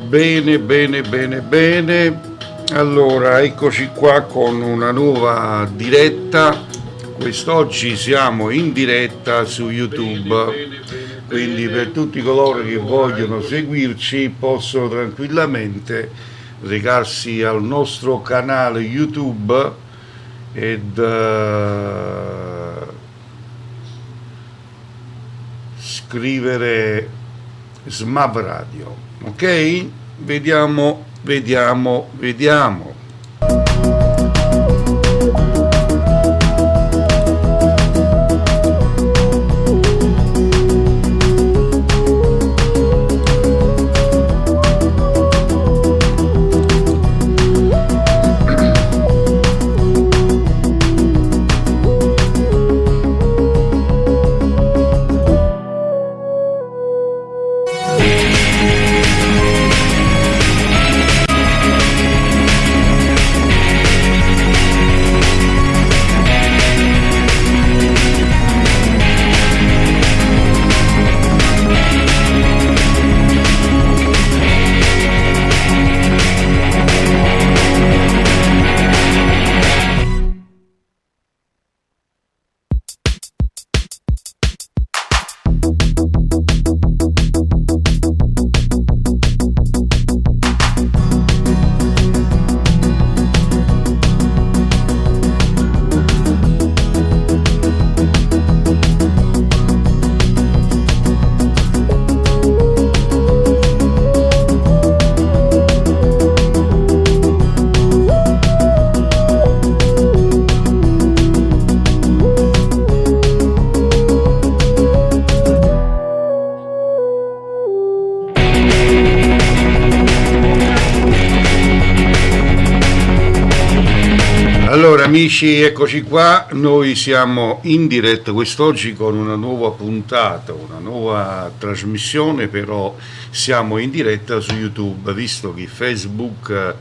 Bene, bene, bene, bene. Allora, eccoci qua con una nuova diretta. Quest'oggi siamo in diretta su YouTube, quindi per tutti coloro che vogliono seguirci possono tranquillamente recarsi al nostro canale YouTube ed scrivere SMAV Radio. Ok? Vediamo. Allora amici, eccoci qua, noi siamo in diretta quest'oggi con una nuova puntata, una nuova trasmissione, però siamo in diretta su YouTube, visto che Facebook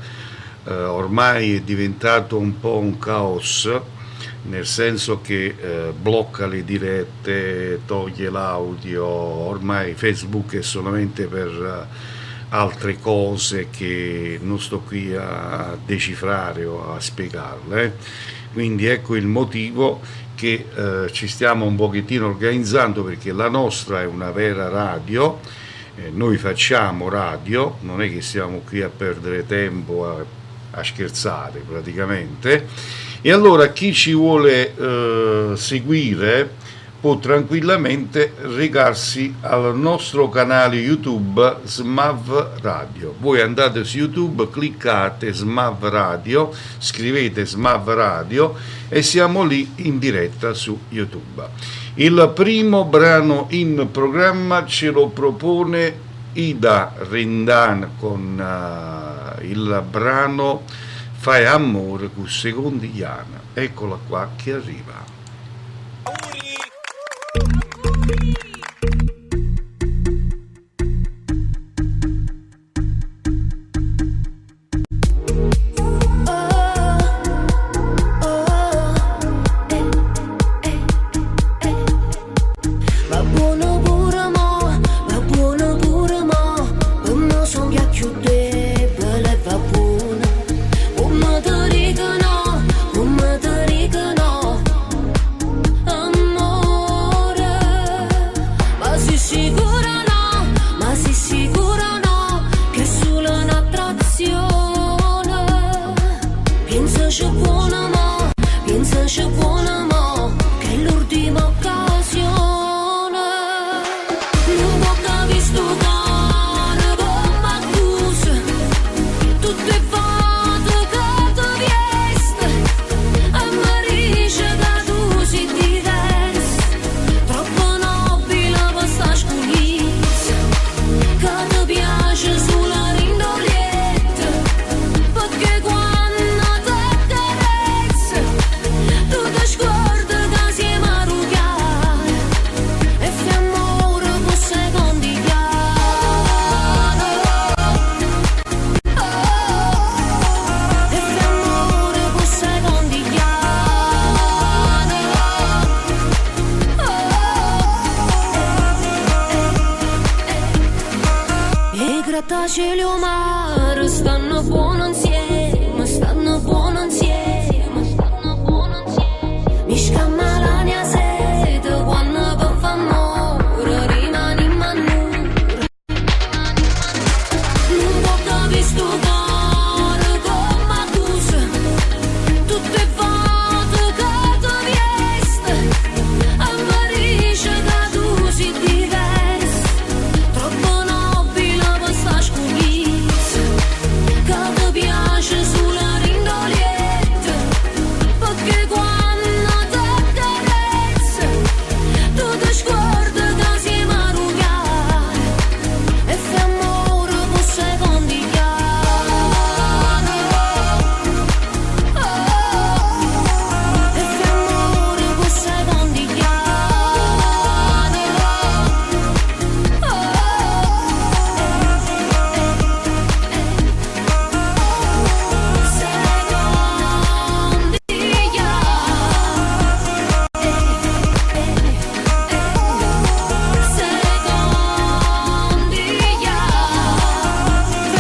ormai è diventato un po' un caos, nel senso che blocca le dirette, toglie l'audio, ormai Facebook è solamente per altre cose che non sto qui a decifrare o a spiegarle, quindi ecco il motivo che ci stiamo un pochettino organizzando, perché la nostra è una vera radio, noi facciamo radio, non è che siamo qui a perdere tempo a scherzare praticamente, e allora chi ci vuole seguire può tranquillamente recarsi al nostro canale YouTube SMAV Radio. Voi andate su YouTube, cliccate SMAV Radio, scrivete SMAV Radio e siamo lì in diretta su YouTube. Il primo brano in programma ce lo propone Ida Rendan con il brano Fai amore con secondigliana. Eccola qua che arriva. Oh, E grattacieli o mare stanno buono insieme, stanno buono insieme, stanno buono insieme. Mi scamma la mia sete quando per fa amore rimani in manura. Non può capire sto cuore come accusa, tutte volte che tu viesti a Marisce che tu si diversi. Troppo nobile per sta scugnizza, che ti piace sulla rindolietta, perché quando ti carezza tu ti scordi che siamo arrugati e fai amore per secondi chiari. E fai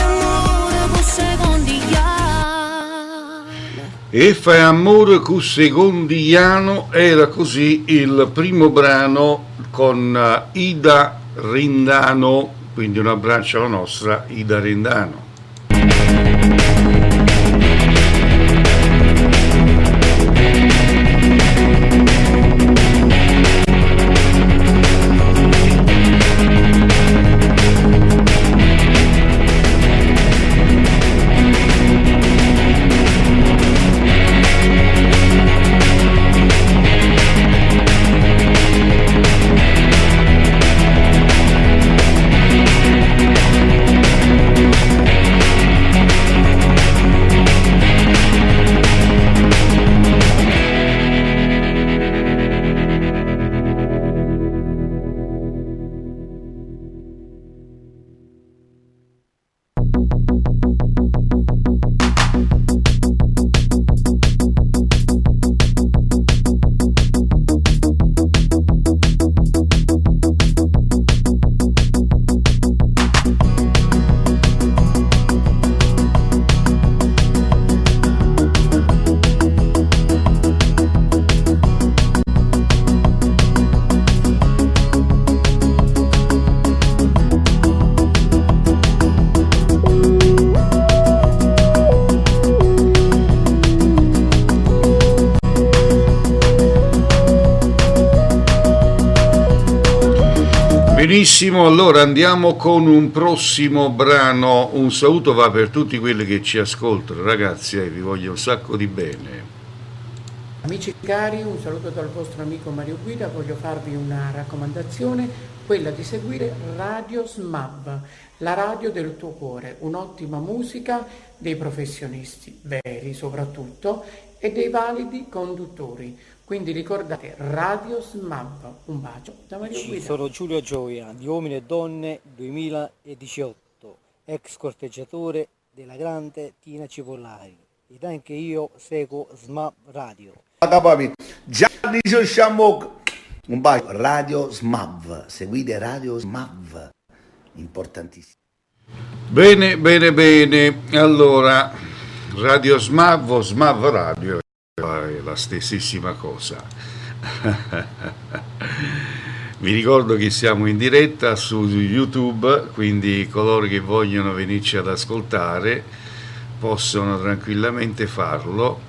amore per secondi chiari. E fai amore cu secondigliano era così il primo brano con Ida Rindano, quindi un abbraccio alla nostra Ida Rindano. Benissimo, allora andiamo con un prossimo brano. Un saluto va per tutti quelli che ci ascoltano, ragazzi, vi voglio un sacco di bene. Amici cari, un saluto dal vostro amico Mario Guida. Voglio farvi una raccomandazione, quella di seguire Radio SMAV, la radio del tuo cuore, un'ottima musica dei professionisti veri soprattutto e dei validi conduttori. Quindi ricordate Radio SMAV. Un bacio da Mario Guida. Sono Giulio Gioia di Uomini e Donne 2018, ex corteggiatore della grande Tina Cipollari, ed anche io seguo SMAV Radio. Gianni Sciamok, un bacio. Radio SMAV, seguite Radio SMAV, importantissimo. Bene, bene, bene. Allora, Radio SMAV o SMAV Radio è la stessissima cosa. Vi ricordo che siamo in diretta su YouTube, quindi coloro che vogliono venirci ad ascoltare possono tranquillamente farlo,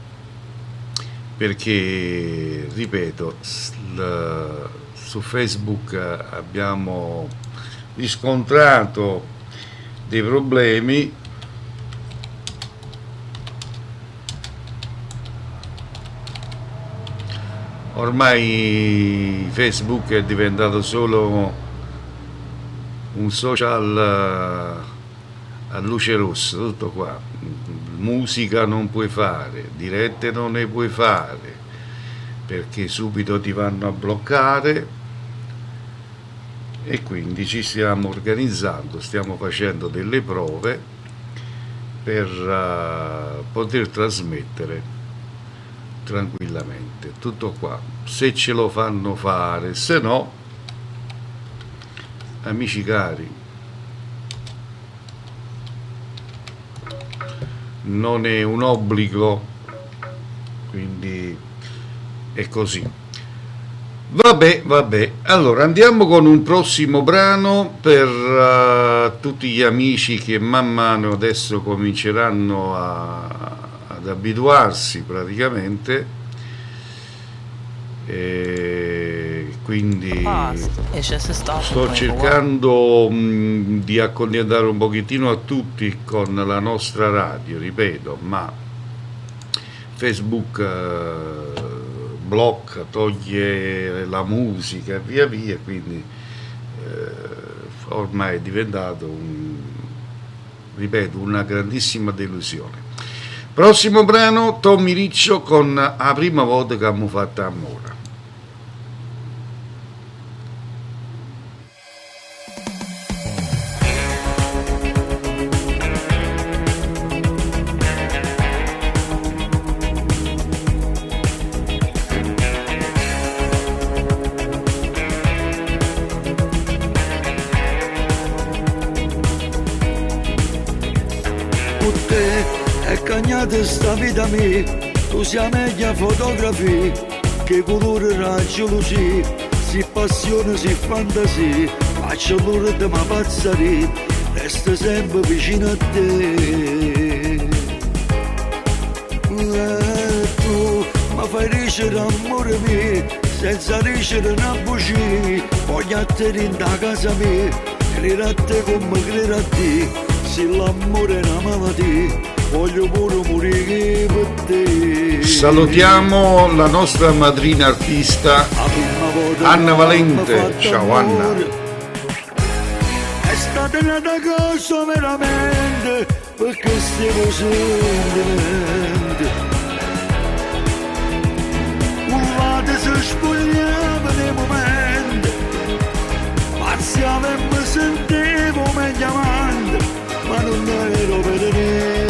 perché, ripeto, su Facebook abbiamo riscontrato dei problemi. Ormai Facebook è diventato solo un social a luce rossa, tutto qua. Musica non puoi fare, dirette non ne puoi fare, perché subito ti vanno a bloccare, e quindi ci stiamo organizzando, stiamo facendo delle prove per poter trasmettere tranquillamente, tutto qua, se ce lo fanno fare. Se no, amici cari, non è un obbligo, quindi è così. Vabbè, allora andiamo con un prossimo brano per tutti gli amici che man mano adesso cominceranno ad abituarsi praticamente, e quindi sto cercando di accontentare un pochettino a tutti con la nostra radio, ripeto, ma Facebook blocca, toglie la musica e via via, quindi ormai è diventato ripeto, una grandissima delusione. Prossimo brano, Tommy Riccio con La prima volta che abbiamo fatto amore. Sta vita mia, tu sei meglio fotografi, che colore raggio luci, si passione, si fantasia, faccio l'ora di ma pazzare, resto sempre vicino a te. Tu mi fai ricere amore mio, senza ricere una bugia, voglio a te in da casa mia, credere a te come credere a te, se l'amore è una malattia. Voglio pure morire per te. Salutiamo la nostra madrina artista Anna Valente. Ciao Anna. È stata una cosa veramente, perché stiamo sentimenti. Urlate se spogliava nei momenti, pazziava e mi sentivo meglio amanti, ma non ero per niente.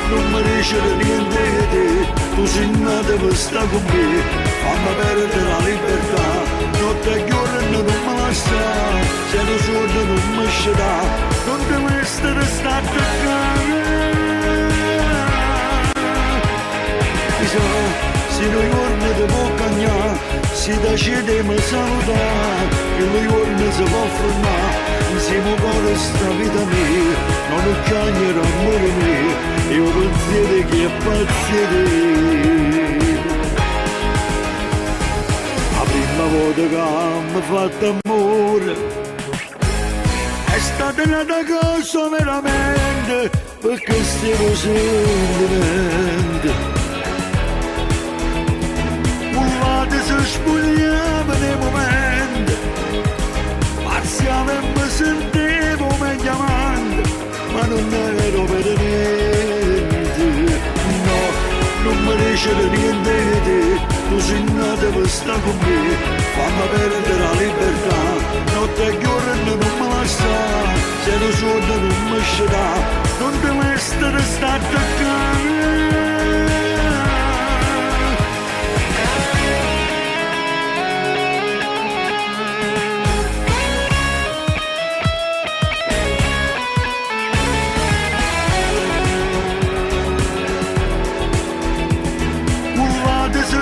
Non mi dice niente di te, tu sei nata per stare con me, fammi perdere la libertà, notte e giorno non mi lascia, se non sono non mi scerà, non ti mettere sta a toccare. Se noi giorni ti può cagnare, si decide mi salutare, che noi giorni si può fermare, insieme con sta vita mia, non è cagnere amore mio, io pensiero che è pazziere. La prima volta che mi fatto amore è stata una cosa veramente, perché stiamo sentimenti. Urlate se spogliava nei momenti, pazziava e mi sentivo meglio amanti, ma non ero per niente. No, non mi dice niente di te, tu sei nata per stare con me, fammi perdere la libertà, notte e giorno non mi lascia, se non sono non mi scerà, non ti mettere sta a toccare.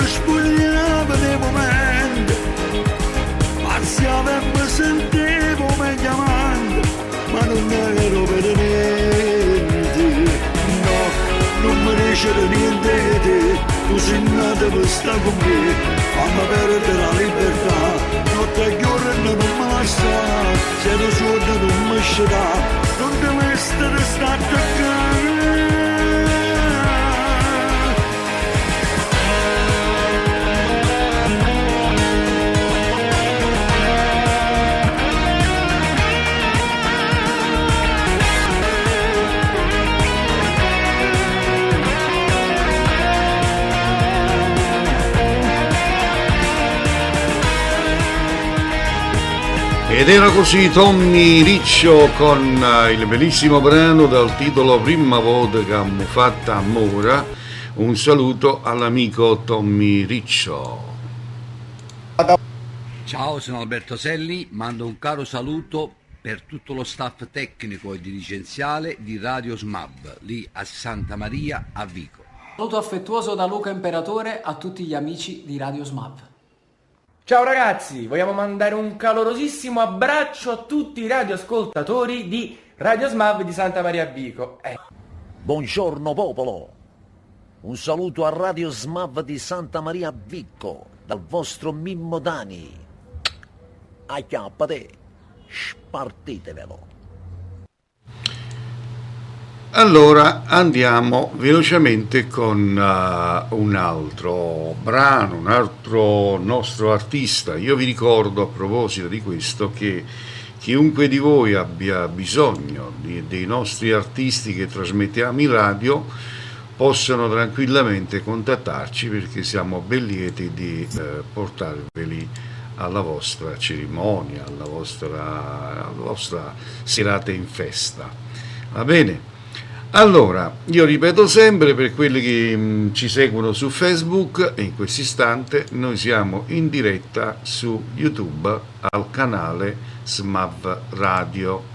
Spogliava nei momenti, pazziava e mi sentivo meglio amanti, ma non ero per niente. No, non mi dice niente di te, tu sei nata per stare con me, fammi perdere la libertà, notte e giorno non mi lascia, se non sono non mi scerà, non ti mettere sta a toccare. Ed era così Tommy Riccio con il bellissimo brano dal titolo Prima volta che abbiamo fatto amore. Un saluto all'amico Tommy Riccio. Ciao, sono Alberto Selli, mando un caro saluto per tutto lo staff tecnico e dirigenziale di Radio SMAV, lì a Santa Maria a Vico. Saluto affettuoso da Luca Imperatore a tutti gli amici di Radio SMAV. Ciao ragazzi, vogliamo mandare un calorosissimo abbraccio a tutti i radioascoltatori di Radio SMAV di Santa Maria a Vico. Buongiorno popolo, un saluto a Radio SMAV di Santa Maria a Vico dal vostro Mimmo Dani. Acchiappate, spartitevelo. Allora andiamo velocemente con un altro brano, un altro nostro artista. Io vi ricordo a proposito di questo che chiunque di voi abbia bisogno dei nostri artisti che trasmettiamo in radio possono tranquillamente contattarci, perché siamo ben lieti di portarveli alla vostra cerimonia, alla vostra serata in festa. Va bene? Allora, io ripeto sempre per quelli che ci seguono su Facebook, e in questo istante noi siamo in diretta su YouTube al canale SMAV Radio.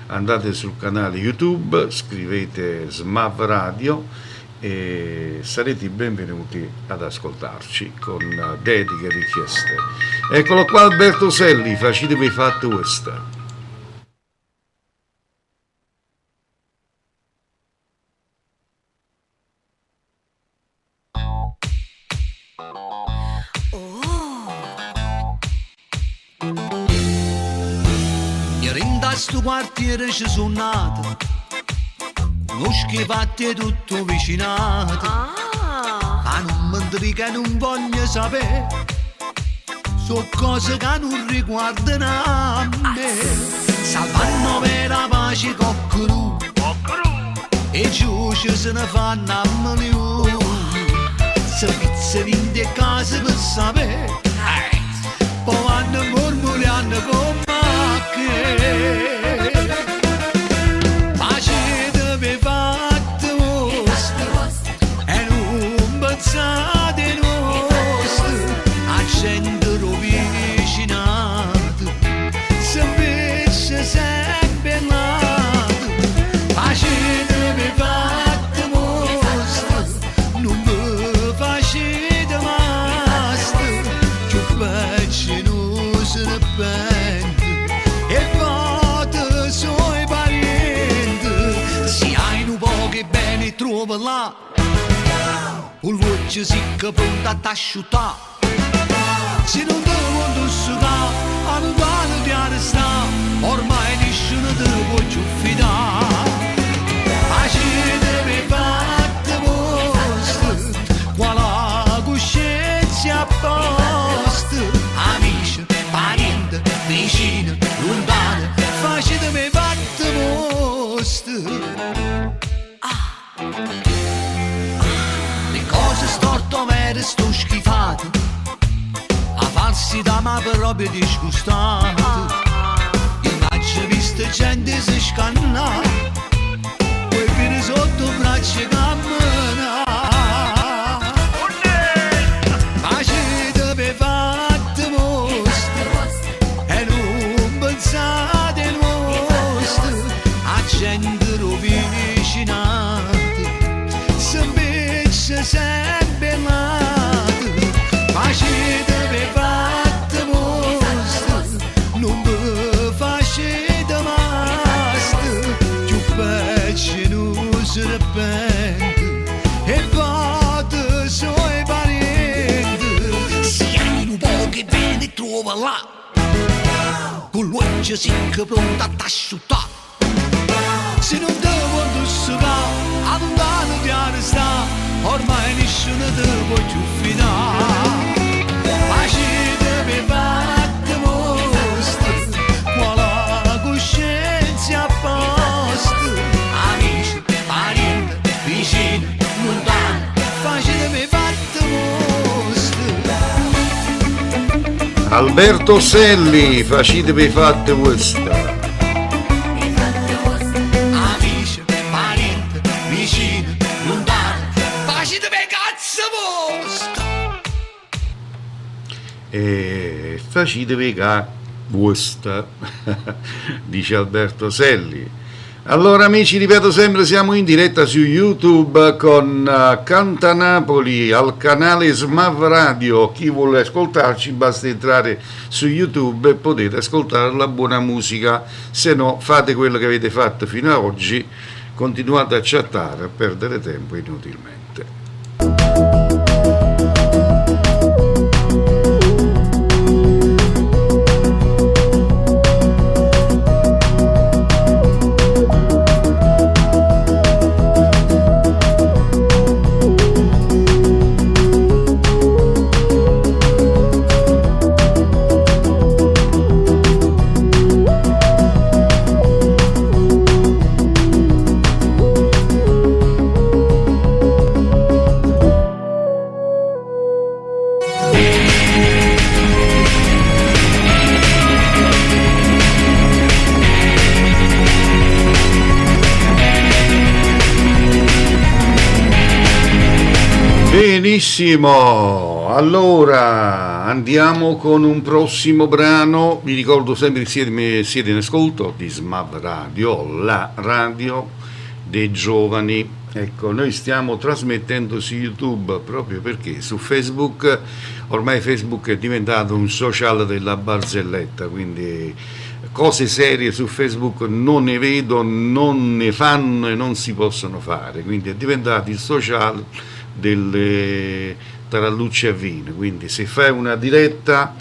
Andate sul canale YouTube, scrivete SMAV Radio e sarete benvenuti ad ascoltarci con dediche e richieste. Eccolo qua Alberto Selli, facetevi fatto questa. Sto quartiere ci sono nato, conosco i fatti tutto vicinato, ma non mi dica, non voglio sapere, so cose che non riguardano a me. Salvano per la pace coccolù, e giù ci se ne fanno a milioni, servizi vinte e case per sapere, poi vanno mormorando con macchine. Pensate nostre, a gente rovicinato, sapesse sempre nato, facete mi fate mostra, non mi facete masta, che faccio non se ne pente, e fate suoi parenti, se hai un po' che bene trova là, un voce si che pronta a t'asciutare, se non devo indossare, a non vale di arrestare, ormai nessuno te voglio fidare. Facetevi fatte vostre, qua la coscienza a posto, amici, parenti, vicini, lontani, facetevi fatte vostre. Storto vero sto schifato, a falsità ma proprio disgustato, immagino visto gente si scanna, poi viene sotto braccia e cammina. Facetevi fatte vostre, e non pensate nostre, a gente rovicinata, sempre nato, facetevi fatte mostre, non mi facete masta, più faccio non se ne pente, e fate suoi parenti, se hai un po' che bene trova là, con l'occhio si che pronta a t'asciutare, se non devo indossare, a lontano di arrestare, ormai nessuno te voglio fidare. Facetevi fatte mostre, qua la coscienza a posto, amici, parenti, vicini, lontani, facetevi fatte mostre. Alberto Selli, facetevi fatte questa. E facetevi Wurst, dice Alberto Selli. Allora amici, ripeto sempre, siamo in diretta su YouTube con Canta Napoli al canale Smav Radio. Chi vuole ascoltarci basta entrare su YouTube e potete ascoltare la buona musica, se no fate quello che avete fatto fino ad oggi, continuate a chattare, a perdere tempo inutilmente. Benissimo, allora andiamo con un prossimo brano. Vi ricordo sempre che siete in ascolto di Smav Radio, la radio dei giovani. Ecco, noi stiamo trasmettendo su YouTube proprio perché su Facebook, ormai Facebook è diventato un social della barzelletta, quindi cose serie su Facebook non ne vedo, non ne fanno e non si possono fare, quindi è diventato il social delle tarallucce a vino. Quindi se fai una diretta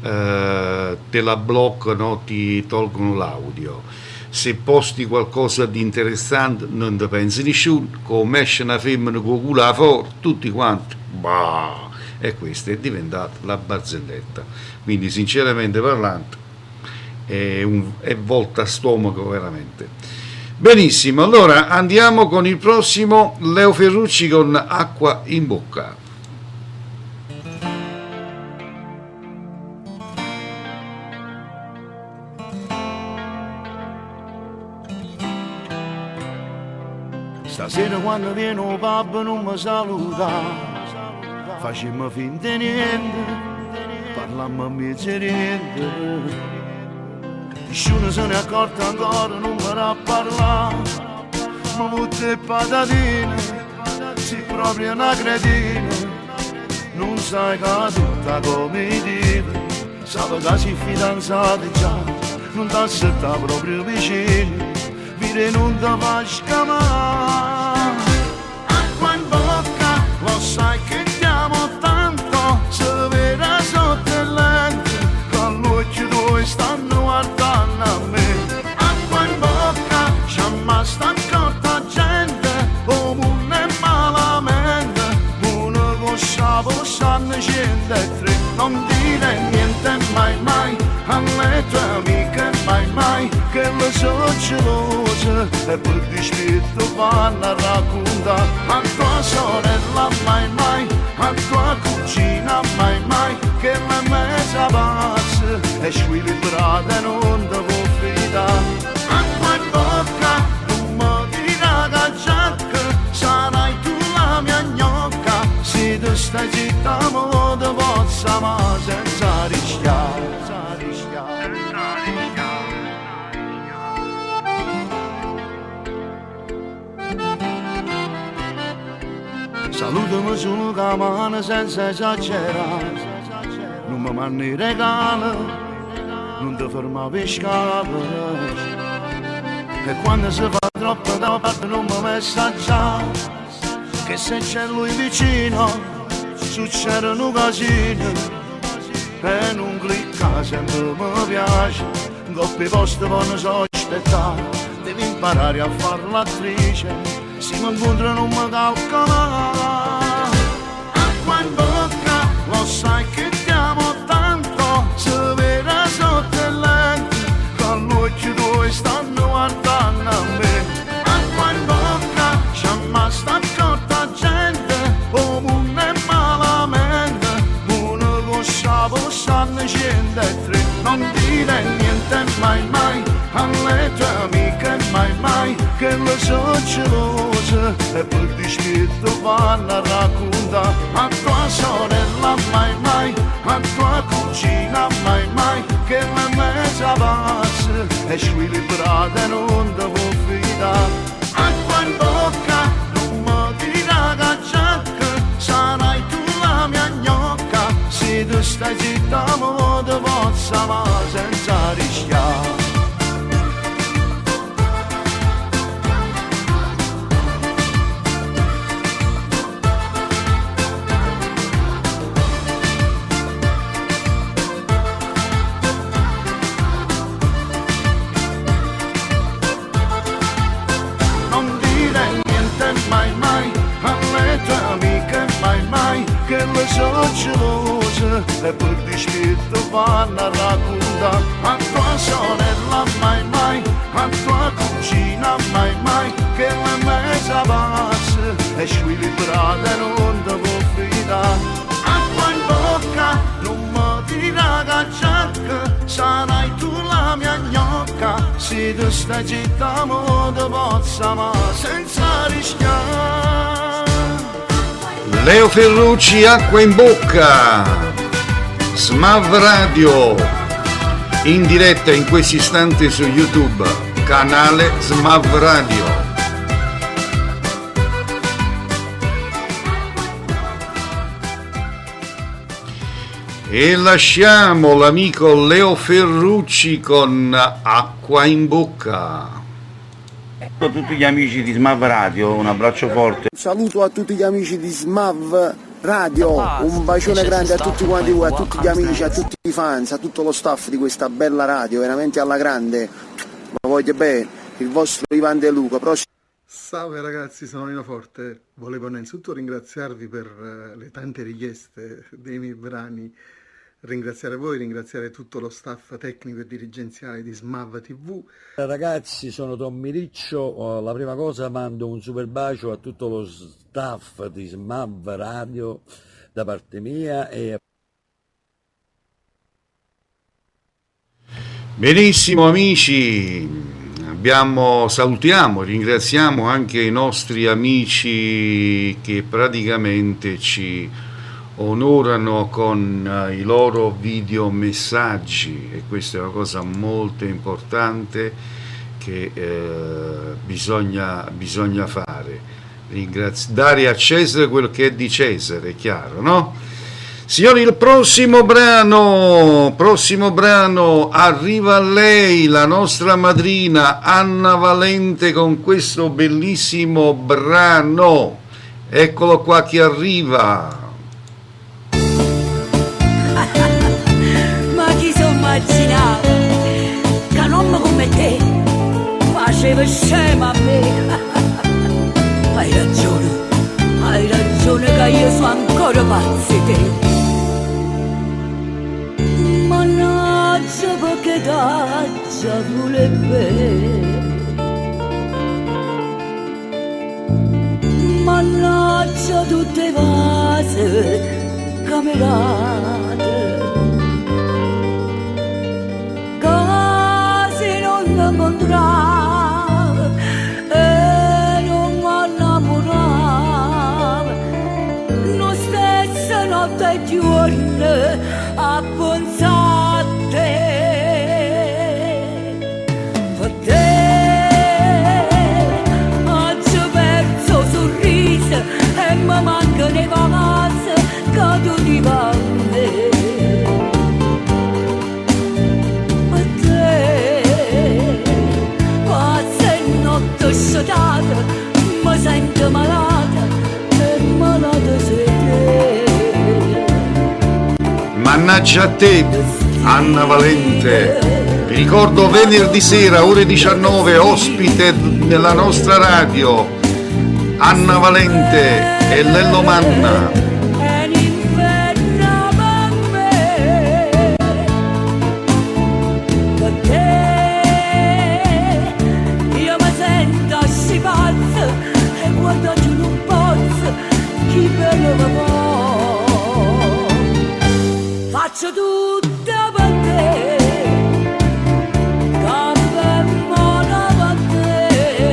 te la bloccano, ti tolgono l'audio, se posti qualcosa di interessante non ti pensi nessuno, come esce una femmina con culo fuori, tutti quanti bah! E questa è diventata la barzelletta, quindi sinceramente parlando è volta a stomaco veramente. Benissimo, allora andiamo con il prossimo, Leo Ferrucci con Acqua in bocca. Stasera quando viene un pub non mi saluta, facciamo finta di niente, parlammo a mezzo niente. Nessuno se ne è accorto ancora, non vorrà parlare, ma tutte le patatine, sei proprio una cretina, non sai che tutta come dire, sape che sei fidanzati già, non ti aspetta proprio vicino, vire non ti fa scamare. Acqua in bocca, lo sai che ti amo tanto, se vera sotto il lente, con l'occhio due stanno guardando a me. Acqua in bocca, c'è sta accorta gente, comune e malamente, uno coscia possanno 103, non dire niente mai mai, alle tue amiche mai mai, che le so gelose, e per dispetto vanno a raccontare, a tua sorella mai mai, a tua cugina mai mai, che la mezza pazza, e squilibrata non ti può fidare. Acqua in bocca, non mi dirà che giacca, sarai tu la mia gnocca, se tu stai zitta mo ti possa ma senza rischiare. Salutami solo con la mano senza esagerare, non mi manni i regali, non ti fermavi a scavare, e quando si fa troppo da parte non mi messaggiare, che se c'è lui vicino succedono casini, e non clicca sempre mi piace, doppi posti non so aspettare, devi imparare a fare l'attrice, si mi incontra non mi calcola. Acqua in bocca, lo sai che ti amo tanto, se vera sotto il lente, con l'occhio due stanno guardando a me. Acqua in bocca, c'è ma sta accorta gente, comune e malamente, uno coscia possanno 103, non dire niente mai mai, alle tue amiche mai mai, mai, che le so gelose e per dispetto vanno a raccontare a tua sorella mai, a tua cugina mai, che la mezza passa e squilibrata non devo fidare. Acqua in bocca, non mi dirà che sarai tu la mia gnocca, se tu stai zitta mo te possa va senza rischiare. Che le so gelose e per dispetto vanno a raccontare a tua sorella mai, a tua cugina mai, che la mezza passa e squilibrata e non devo fidare. Acqua in bocca, non mi dirà che sarai tu la mia gnocca, se tu stai zitta mo te possa ma senza rischiare. Leo Ferrucci, Acqua in bocca, Smav Radio, in diretta in questo istante su YouTube, canale Smav Radio. E lasciamo l'amico Leo Ferrucci con Acqua in bocca. A tutti gli amici di Smav Radio, un abbraccio forte. Un saluto a tutti gli amici di Smav Radio, un bacione grande a tutti quanti voi, a tutti gli amici, a tutti i fans, a tutto lo staff di questa bella radio, veramente alla grande. Ma voglio bene, il vostro Ivan De Luca. Salve ragazzi, sono Nino Forte. Volevo innanzitutto ringraziarvi per le tante richieste dei miei brani. Ringraziare voi, ringraziare tutto lo staff tecnico e dirigenziale di Smav TV. Ragazzi, sono Tommy Riccio, la prima cosa mando un super bacio a tutto lo staff di Smav Radio da parte mia e benissimo amici, salutiamo, ringraziamo anche i nostri amici che praticamente ci onorano con i loro videomessaggi, e questa è una cosa molto importante che bisogna fare, dare a Cesare quello che è di Cesare, è chiaro, no? Signori, il prossimo brano arriva a lei, la nostra madrina Anna Valente, con questo bellissimo brano. Eccolo qua che arriva. Ma chi so immaginava che un uomo come te faceva scema a me? Hai ragione che io sono ancora pazza di te. Mannaggia perché taggia vorrebbe, mannaggia tutte vase camerate, casi non incontrava e non mi innamorava, non stessa notte e giorno a pensare a te. Per te oggi perso sorriso e mi manca nei vasi cado di valle. Per te pazza e notte sciatata mi sento malata e malata sei te. Mannaggia a te, Anna Valente. Vi ricordo venerdì sera ore 19 ospite nella nostra radio Anna Valente e Lello Manna. Faccio tutto per te, capo e mono per te,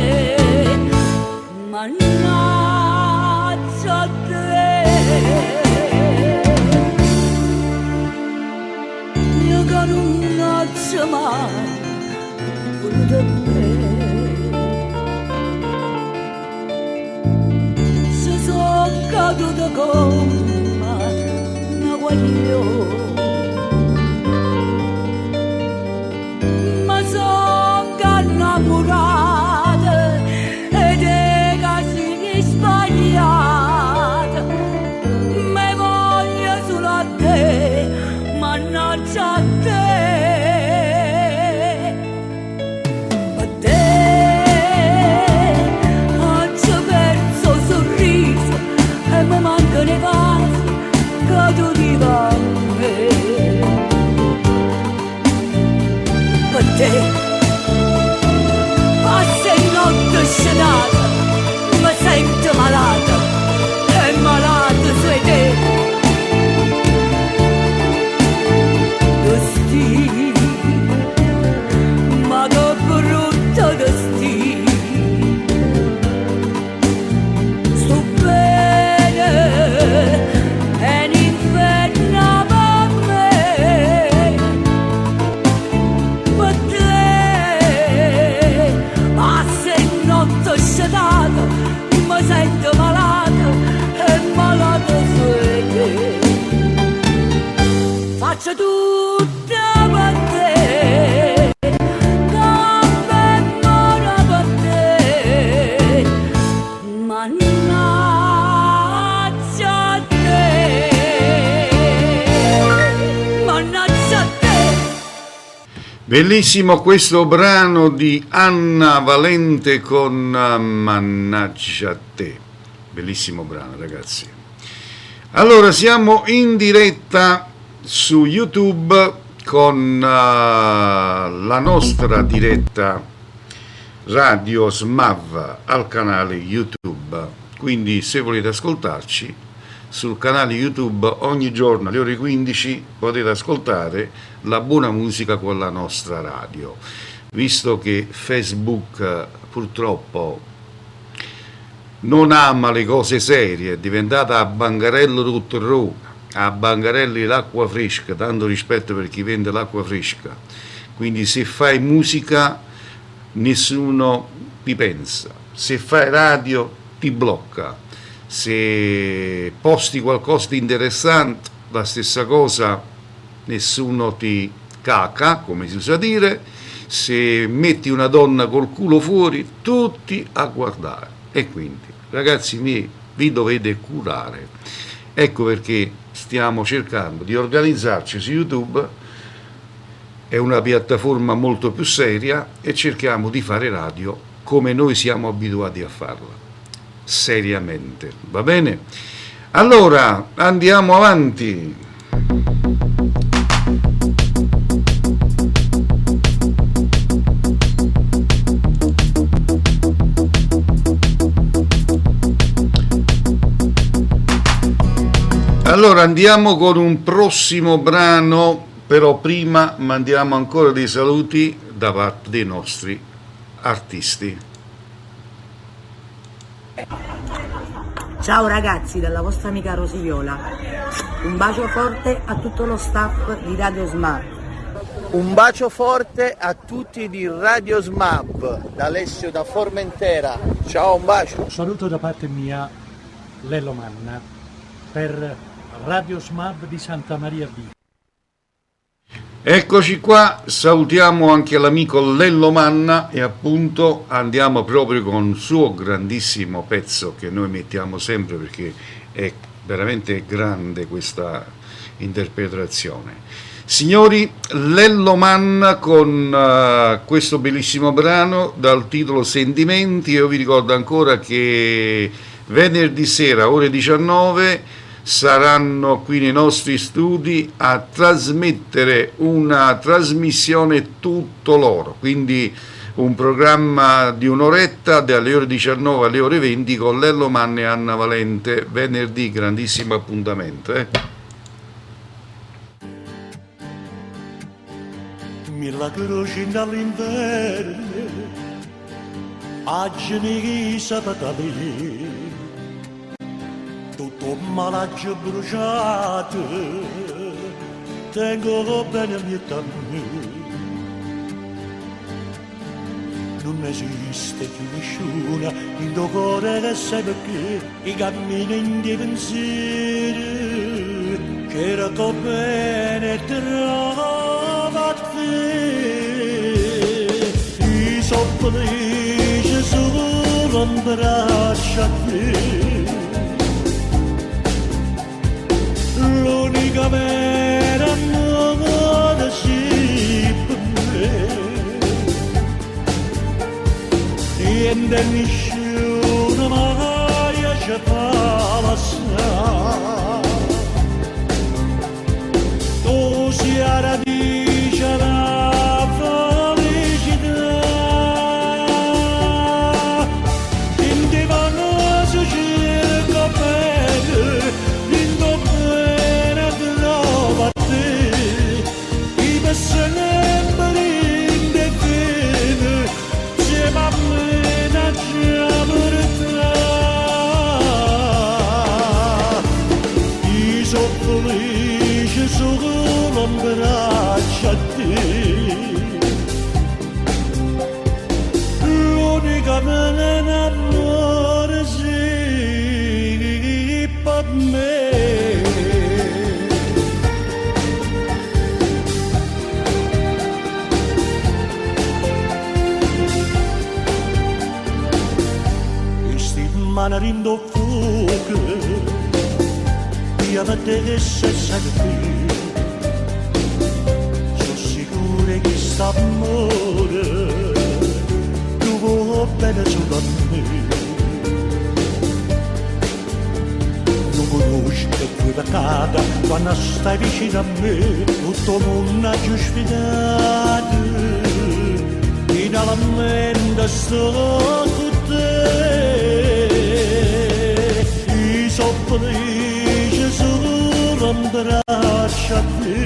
sedata, mi sento malata, e malata sei te. Destino, ma che brutto destino. Sto bene, è un inferno per me, per te. Ma se notte sedata, mi sento malata, e malata sei te. Faccio tutto per te, come muore per te, mannaggia a te, mannaggia a te. Bellissimo questo brano di Anna Valente con Mannaggia a te. Bellissimo brano, ragazzi. Allora, siamo in diretta su YouTube con la nostra diretta Radio SMAV al canale YouTube. Quindi se volete ascoltarci sul canale YouTube ogni giorno alle ore 15 potete ascoltare la buona musica con la nostra radio. Visto che Facebook purtroppo non ama le cose serie, è diventata a bangarello tutto il rogo, a bangarelli l'acqua fresca, tanto rispetto per chi vende l'acqua fresca. Quindi se fai musica nessuno ti pensa, se fai radio ti blocca, se posti qualcosa di interessante la stessa cosa, nessuno ti caca, come si usa dire, se metti una donna col culo fuori tutti a guardare. E quindi ragazzi miei, vi dovete curare. Ecco perché stiamo cercando di organizzarci su YouTube, è una piattaforma molto più seria, e cerchiamo di fare radio come noi siamo abituati a farla, seriamente, va bene? Allora, andiamo avanti. Allora andiamo con un prossimo brano, però prima mandiamo ancora dei saluti da parte dei nostri artisti. Ciao ragazzi, dalla vostra amica Rosiviola. Un bacio forte a tutto lo staff di Radio SMAV. Un bacio forte a tutti di Radio SMAV, da Alessio da Formentera. Ciao, un bacio. Saluto da parte mia Lello Manna per Radio SMAV di Santa Maria Vico. Eccoci qua, salutiamo anche l'amico Lello Manna e appunto andiamo proprio con il suo grandissimo pezzo che noi mettiamo sempre perché è veramente grande questa interpretazione. Signori, Lello Manna con questo bellissimo brano dal titolo Sentimenti. Io vi ricordo ancora che venerdì sera ore 19 saranno qui nei nostri studi a trasmettere una trasmissione tutto loro, quindi un programma di un'oretta dalle ore 19 alle ore 20 con Lello Manna e Anna Valente, venerdì, grandissimo appuntamento. Milla croce dall'inverno, oggi mi sapatali. Tutto malaggio bruciato, tengo bene il mio tammi. Non esiste più nessuno in tuo cuore che sai perché i cammini in dei pensieri che era bene trova a te. I sono felice solo in braccio a te. L'unica vera amore si per me, niente nessuno mai ci fa passare. Tu sei la radice della felicità, solo un braccio a te. L'unica mia amore sei per me. Manarindo fuoco, via te senza te. Sono sicuro che st'amore tu vuoi bene solo a me. Non conosci che tue peccata quando stai vicino a me. Tutto il mondo ha giustificato, finalmente sto con te. So felice solo un braccio a te.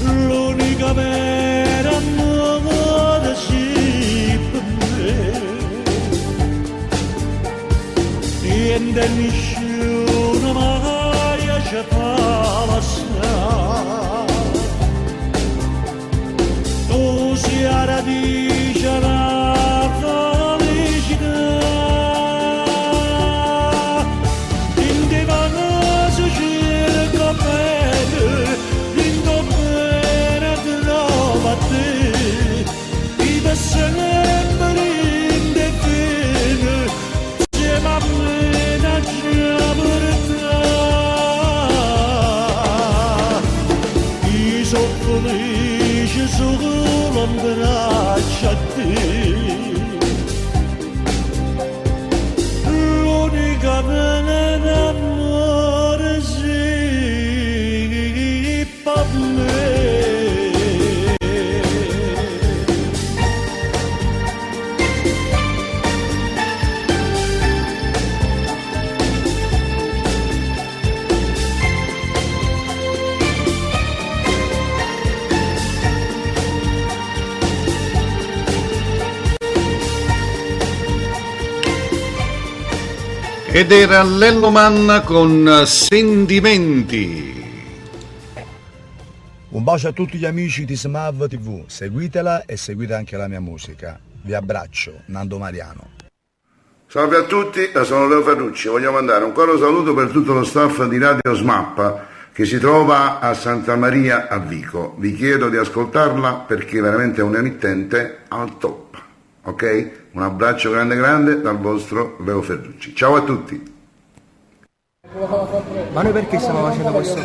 L'unica vera amore sì per me. Niente nessuno mai ci fa passare. Tu sei la radice della felicità. Solo un braccio a te. L'unica pena d'amore sì per me. Ed era Lello Manna con Sentimenti. Un bacio a tutti gli amici di Smav TV, seguitela e seguite anche la mia musica. Vi abbraccio, Nando Mariano. Salve a tutti, sono Leo Ferrucci. Voglio mandare un caro saluto per tutto lo staff di Radio Smappa che si trova a Santa Maria a Vico. Vi chiedo di ascoltarla perché veramente è un emittente al top. Ok? Un abbraccio grande grande dal vostro Leo Ferrucci. Ciao a tutti. Ma noi perché stiamo facendo questo?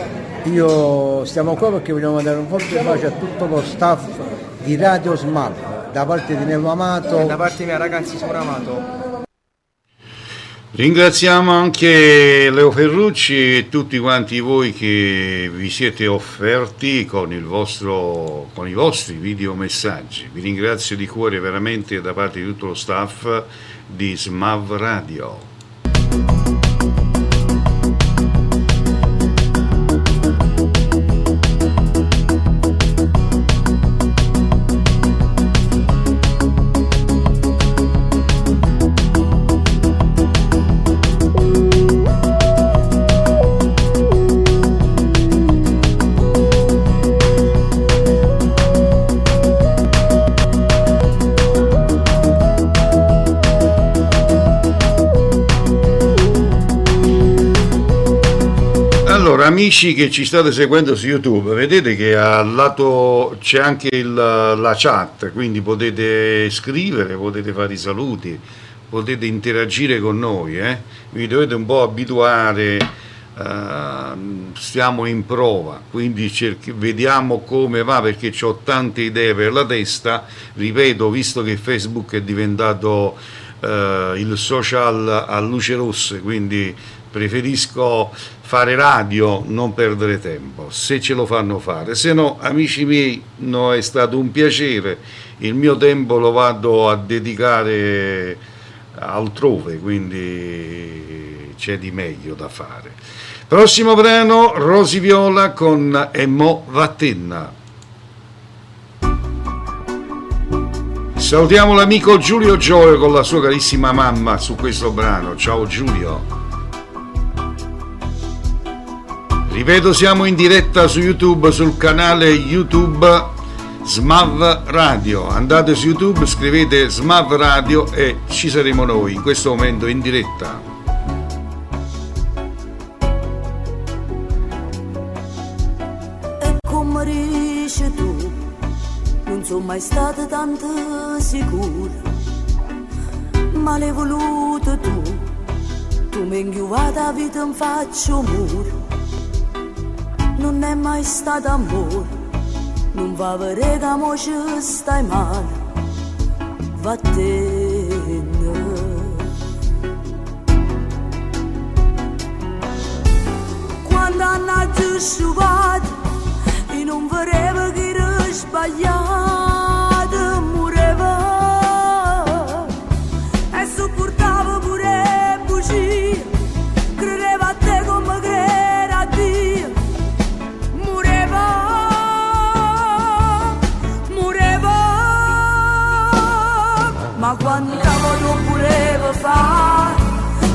Stiamo qua perché vogliamo mandare un forte bacio a tutto lo staff di Radio Smart, da parte di Nello Amato. Da parte mia, ragazzi, sono Amato. Ringraziamo anche Leo Ferrucci e tutti quanti voi che vi siete offerti con i vostri videomessaggi. Vi ringrazio di cuore veramente da parte di tutto lo staff di Smav Radio. Amici che ci state seguendo su YouTube, vedete che al lato c'è anche la chat, quindi potete scrivere, potete fare i saluti, potete interagire con noi, vi dovete un po' abituare, stiamo in prova, quindi vediamo come va perché ho tante idee per la testa, ripeto, visto che Facebook è diventato il social a luce rosse, quindi preferisco fare radio, non perdere tempo, se ce lo fanno fare, se no, amici miei, no, è stato un piacere, il mio tempo lo vado a dedicare altrove, quindi c'è di meglio da fare. Prossimo brano, Rosi Viola con E mo Vattenna. Salutiamo l'amico Giulio Gioio con la sua carissima mamma su questo brano. Ciao Giulio. Ripeto, siamo in diretta su YouTube, sul canale YouTube SMAV Radio. Andate su YouTube, scrivete SMAV Radio e ci saremo noi in questo momento in diretta. E come dici tu, non sono mai stata tanto sicura, ma l'hai voluto tu mi hai inchiuvata la vita in faccio muro. Non è mai stato amore, non va a vedere che mo ci stai male, vattene. Quando hanno sciupato, io non volevo che era sbagliato, moriva e sopportavo pure bugie, credevo a te come credo a Dio. Ma quanto lo volevo fare,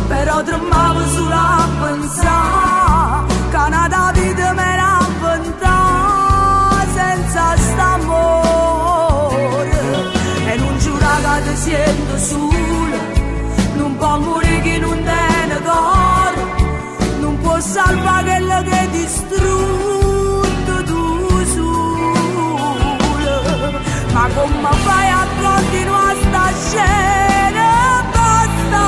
però tremavo solo a pensare che una vita mi era inventata senza st'amore. E non giura che ti sento sola, non può morire chi non te ne corre, non può salvare quello che hai distrutto tu sola. Ma come fai a continuare sta scena? Basta,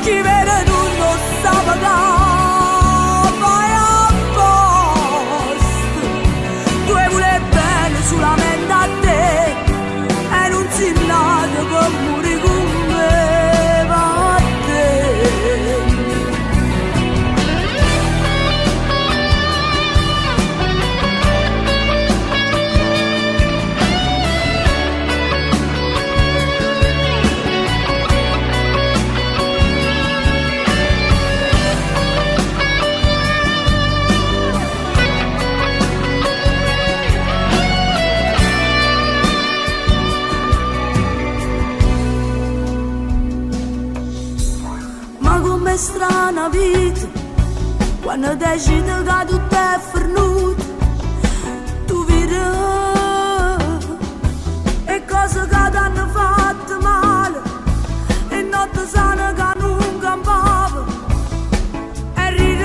chi vede tu non sa pagare, vai a posto. Tu vuoi bene solamente a te e non si nato per morire con me, va a te. È strana vita quando decidi che tutto è fornuto, tu vedi e cose che ti hanno fatto male e notte sana che non campava e ridi,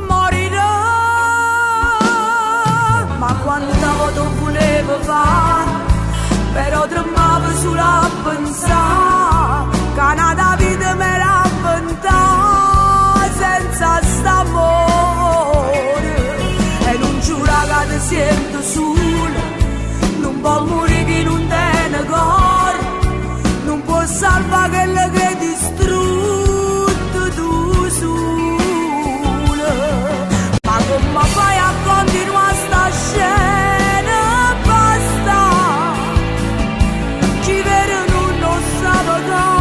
morirà. Ma quando tu volevo fare, però tremavo solo a pensare che una vita me l'ha inventata senza st'amore. E non giura che ti sento sola, non può morire chi non te ne corre, non può salvare quello che hai distrutto tu sola. Ma come fai a continuare sta scena? Basta, chi vede non sa pagare.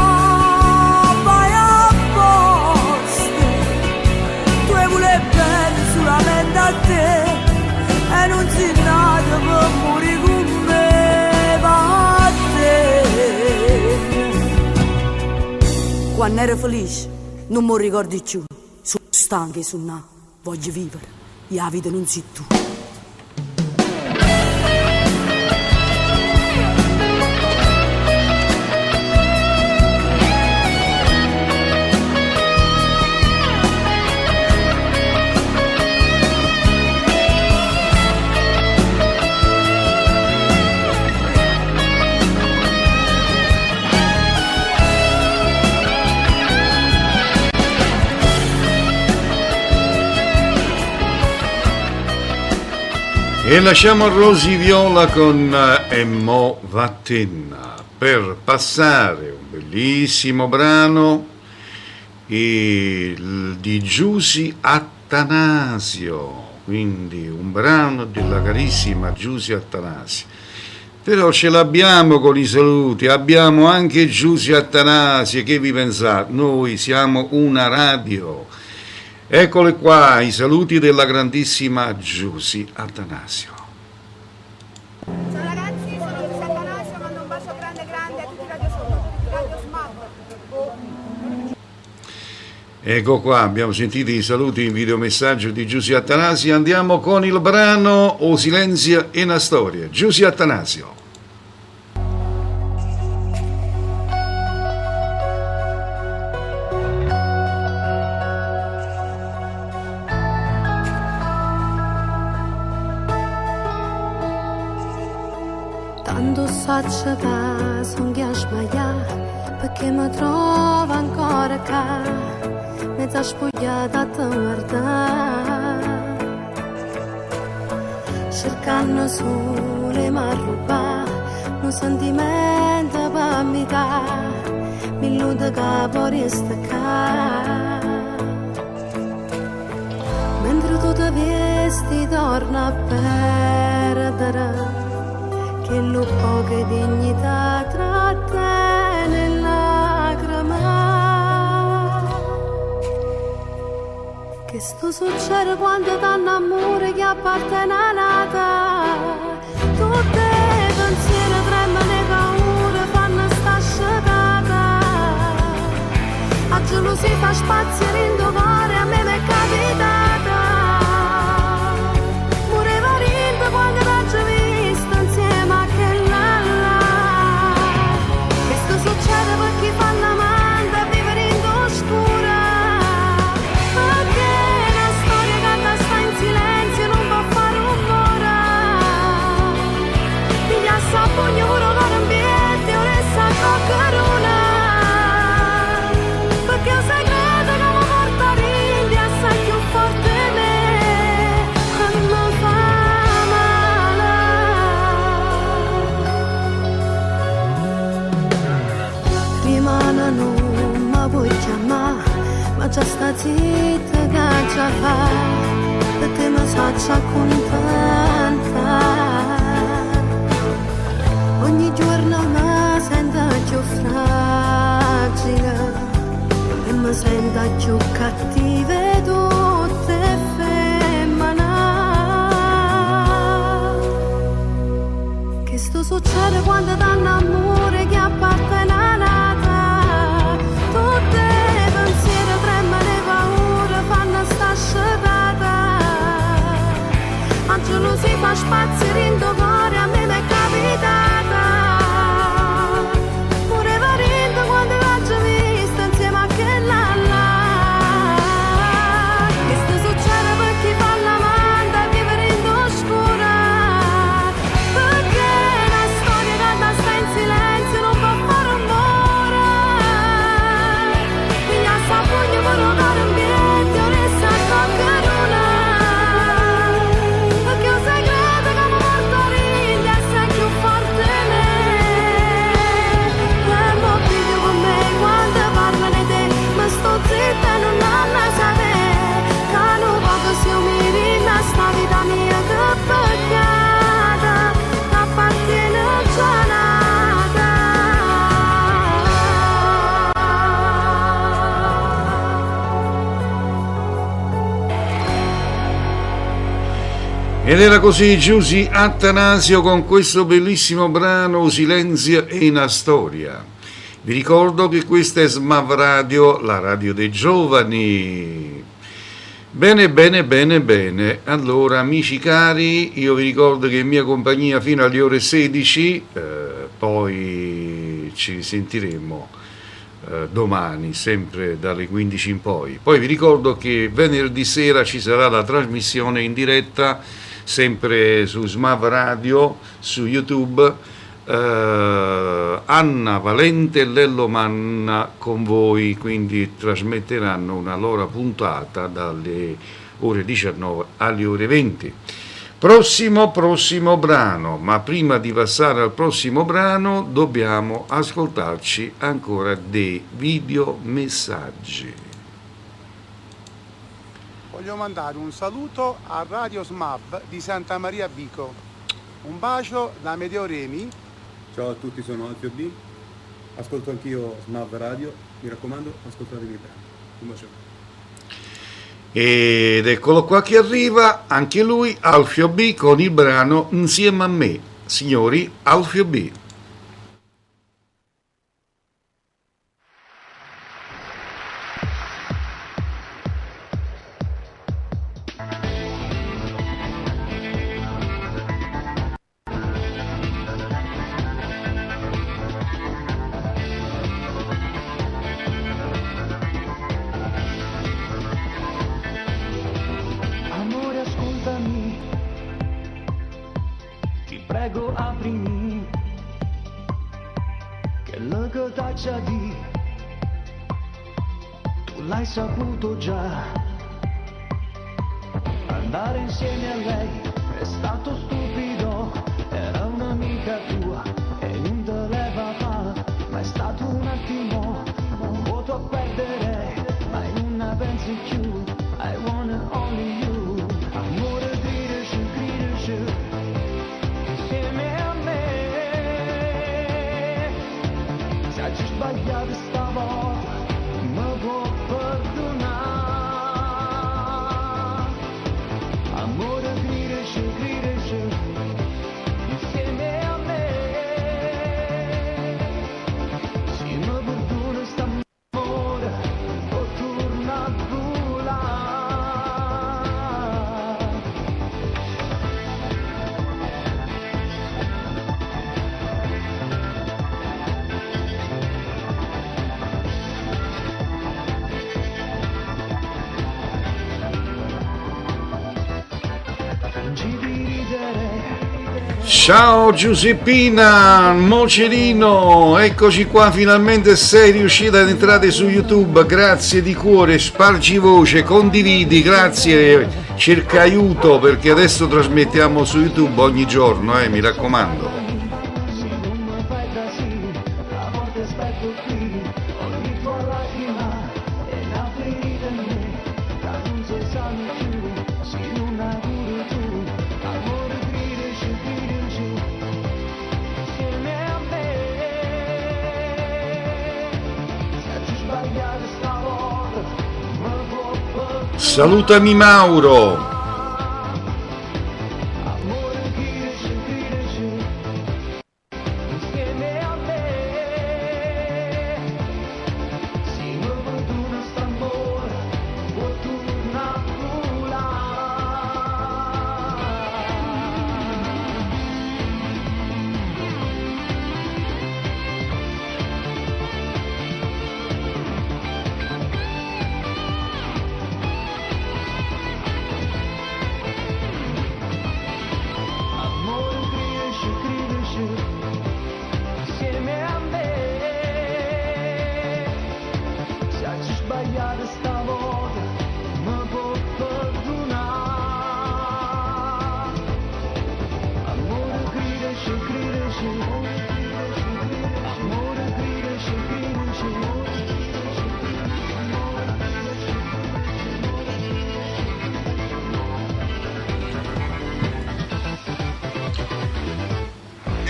A te e non si nato per morire con me, va a te. Quando ero felice non mi ricordi più, sono stanca e sono voglio vivere, e la vita non sei tu. E lasciamo Rosy Viola con E mo Vattena per passare un bellissimo brano di Giusy Attanasio, quindi un brano della carissima Giusy Attanasio. Però ce l'abbiamo con i saluti, abbiamo anche Giusy Attanasio, che vi pensate? Noi siamo una radio. Eccole qua, i saluti della grandissima Giusy Attanasio. Ciao ragazzi, sono Giusy Attanasio, mando un bacio grande grande a tutti i Radio SMAV. Ecco qua, abbiamo sentito i saluti in videomessaggio di Giussi Attanasio. Andiamo con il brano O silenzio e una storia. Giussi Attanasio. Tanto saccia da son che sbagliare perché mi trovo ancora qua mezza spogliata a te guardare cercando sole ma rubare un sentimento per mi dare mi illude che poi stacca mentre tu ti vesti torna a perdere che lo poche dignità tratta nelle lacrime che sto succede quando danno amore che appartiene a nata tutte le pensieri tremano le paure fanno sta scecata a gelosia fa spazio in cuore a me mi è capitata mureva rimpe quando t'ho visto insieme a che là che sto succede per chi fa l'amante a vivere in oscura perché una storia che sta in silenzio non può fare rumore piglia sta pugno pure con un biglietto ora sta coccarona perché è un segreto che mi porta a rindi assai più forte di me e mi fa male rimane non mi vuoi chiamare ma già sta zitta che già fa perché mi faccia contenta ogni giorno mi sento più fragile e mi sento più cattive tutte femmine che sto succede quando danno amore che appartiene a nata tutte le pensieri tremano le paure fanno sta scecata a gelosia fa spazio in tuo cuore a me mi è capitata pure varendo quando l'ho vista insieme a che là che sto succede per chi fa l'amante a vivere in oscura perché una storia che sta in silenzio non può fare rumore piglia sta pugno per rotare un biglietto ora sta coccarona perché è un segreto che mi porta a rindi assai più forte di me e mo piglio con me quando parla di te ma sto zitta e non hanno sapere che non poco si umili sta vita mia che peccata che appartiene già nata Ed era così Giussi Attanasio con questo bellissimo brano Silenzio e una storia. Vi ricordo che questa è Smav Radio, la radio dei giovani. Bene. Allora, amici cari, io vi ricordo che in mia compagnia fino alle ore 16, poi ci risentiremo domani, sempre dalle 15 in poi. Poi vi ricordo che venerdì sera ci sarà la trasmissione in diretta, sempre su Smav Radio, su YouTube, Anna Valente e Lello Manna con voi, quindi trasmetteranno una loro puntata dalle ore 19 alle ore 20. Prossimo brano, ma prima di passare al prossimo brano dobbiamo ascoltarci ancora dei videomessaggi. Voglio mandare un saluto a Radio Smav di Santa Maria Vico. Un bacio da Medeo Remi. Ciao a tutti, sono Alfio B. Ascolto anch'io Smav Radio. Mi raccomando, ascoltatevi bene. Un bacio. Ed eccolo qua che arriva, anche lui, Alfio B, con il brano Insieme a me. Signori, Alfio B. prego aprimi, che lo che t'accia di, tu l'hai saputo già. Andare insieme a lei è stato stupido, era un'amica tua e non te leva fa, ma è stato un attimo, un voto a perdere, ma non ne pensi più, I want it only you, amore gridici, insieme a me, se hai sbagliato stavolta, mi può perdonare. Amore gridici, insieme a me. Se mi perdona st'amore, o torna a volare. Ciao Giuseppina, Mocerino, eccoci qua, finalmente sei riuscita ad entrare su YouTube, grazie di cuore, spargi voce, condividi, grazie, cerca aiuto perché adesso trasmettiamo su YouTube ogni giorno, mi raccomando. Salutami Mauro.